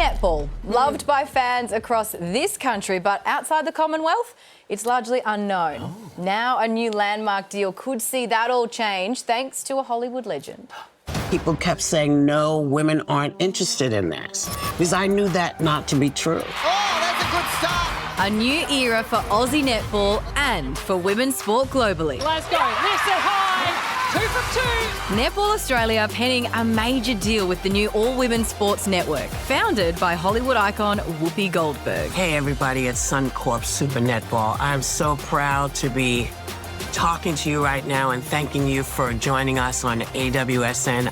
netball, loved by fans across this country, but outside the Commonwealth, it's largely unknown. Now a new landmark deal could see that all change thanks to a Hollywood legend. People kept saying, no, women aren't interested in this, because I knew that not to be true. Oh, that's a good start. A new era for Aussie netball and for women's sport globally. Let's go. Lifts it high. 2 from 2. Netball Australia penning a major deal with the new all-women sports network, founded by Hollywood icon Whoopi Goldberg. Hey, everybody, it's Suncorp Super Netball. I'm so proud to be talking to you right now and thanking you for joining us on AWSN.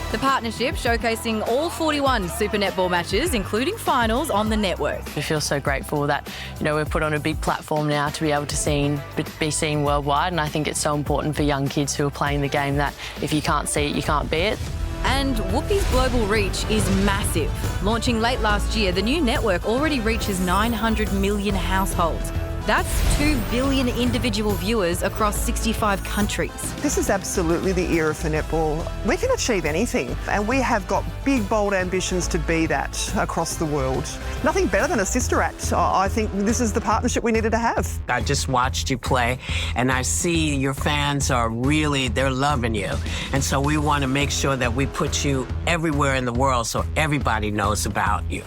The partnership showcasing all 41 Super Netball matches, including finals, on the network. We feel so grateful that, we're put on a big platform now to be able to be seen worldwide, and I think it's so important for young kids who are playing the game that if you can't see it, you can't be it. And Whoopi's global reach is massive. Launching late last year, the new network already reaches 900 million households. That's 2 billion individual viewers across 65 countries. This is absolutely the era for netball. We can achieve anything, and we have got big, bold ambitions to be that across the world. Nothing better than a sister act. I think this is the partnership we needed to have. I just watched you play, and I see your fans are they're loving you. And so we want to make sure that we put you everywhere in the world so everybody knows about you.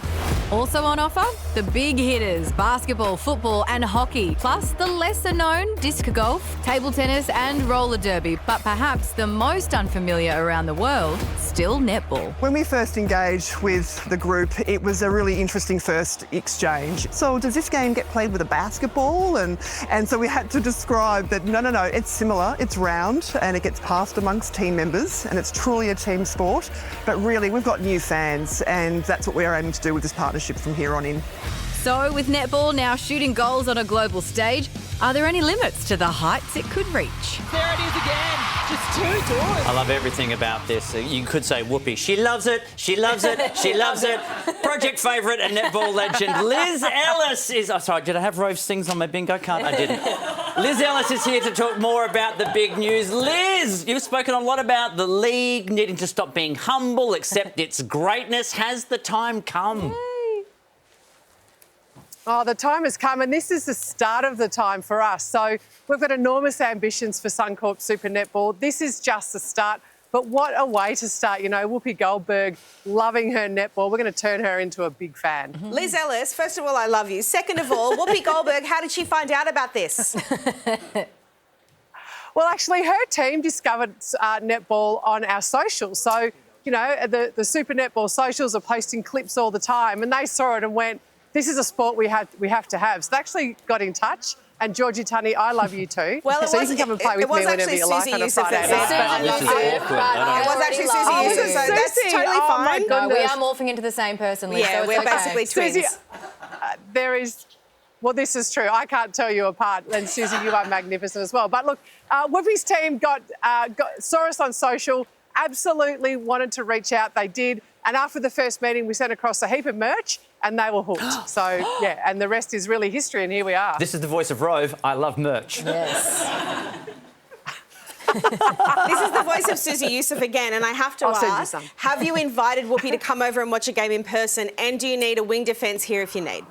Also on offer, the big hitters, basketball, football and hockey, plus the lesser-known disc golf, table tennis and roller derby, but perhaps the most unfamiliar around the world, still netball. When we first engaged with the group, it was a really interesting first exchange. So does this game get played with a basketball? And so we had to describe that, no, it's similar, it's round, and it gets passed amongst team members, and it's truly a team sport. But really, we've got new fans, and that's what we're aiming to do with this partnership from here on in. So with netball now shooting goals on a global stage, are there any limits to the heights it could reach? There it is again. Just 2 doors. I love everything about this. You could say Whoopi. She loves it. She loves it. She loves it. Project favourite and netball legend Liz Ellis is... Oh, sorry, did I have Rove's things on my bingo card? I didn't. Liz Ellis is here to talk more about the big news. Liz, you've spoken a lot about the league needing to stop being humble, accept its greatness. Has the time come? Oh, the time has come, and this is the start of the time for us. So we've got enormous ambitions for Suncorp Super Netball. This is just the start, but what a way to start. Whoopi Goldberg, loving her netball. We're going to turn her into a big fan. Liz Ellis, first of all, I love you. Second of all, Whoopi Goldberg, how did she find out about this? Well, actually, her team discovered netball on our socials. So, the Super Netball socials are posting clips all the time, and they saw it and went, this is a sport we have to have. So they actually got in touch. And Georgie Tunny, I love you too. Well, so you can come and play with me whenever you like on a Friday night. This is awkward. It was actually Susie Yusuf, so that's totally fine. No, we are morphing into the same person, Liz. Yeah, so we're okay. basically twins. Susie, well, this is true. I can't tell you apart. And Susie, you are magnificent as well. But look, Whoopi's team saw us on social, absolutely wanted to reach out. They did. And after the first meeting, we sent across a heap of merch and they were hooked. So, yeah, and the rest is really history, and here we are. This is the voice of Rove. I love merch. Yes. This is the voice of Susie Yusuf again, and I have to ask, have you invited Whoopi to come over and watch a game in person, and do you need a wing defence here if you need?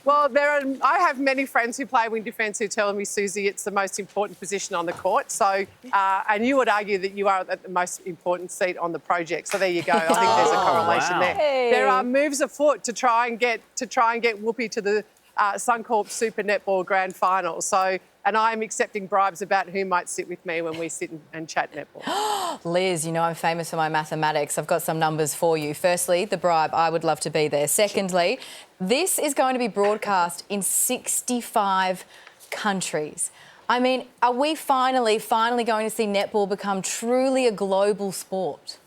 Well, I have many friends who play wing defence who tell me, Susie, it's the most important position on the court. So, and you would argue that you are at the most important seat on the project. So there you go. I think there's a correlation there. Hey. There are moves afoot to try and get Whoopi to the Suncorp Super Netball Grand Final. So, and I'm accepting bribes about who might sit with me when we sit and chat netball. Liz, I'm famous for my mathematics. I've got some numbers for you. Firstly, the bribe. I would love to be there. Secondly, this is going to be broadcast in 65 countries. I mean, are we finally going to see netball become truly a global sport?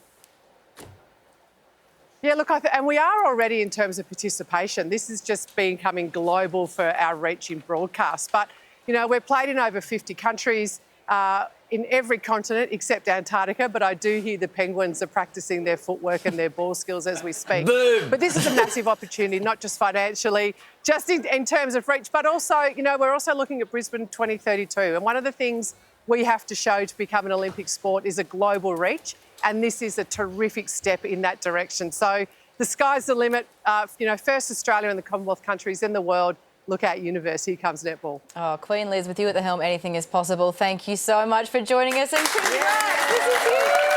Yeah, look, and we are already in terms of participation. This is just becoming global for our reach in broadcast. But, we're played in over 50 countries, in every continent except Antarctica, but I do hear the Penguins are practising their footwork and their ball skills as we speak. Boom. But this is a massive opportunity, not just financially, just in terms of reach, but also, we're also looking at Brisbane 2032. And one of the things we have to show to become an Olympic sport is a global reach. and this is a terrific step in that direction. So the sky's the limit. First Australia and the Commonwealth countries in the world. Look out, universe. Here comes netball. Oh, Queen Liz, with you at the helm, anything is possible. Thank you so much for joining us, and congrats. This is huge.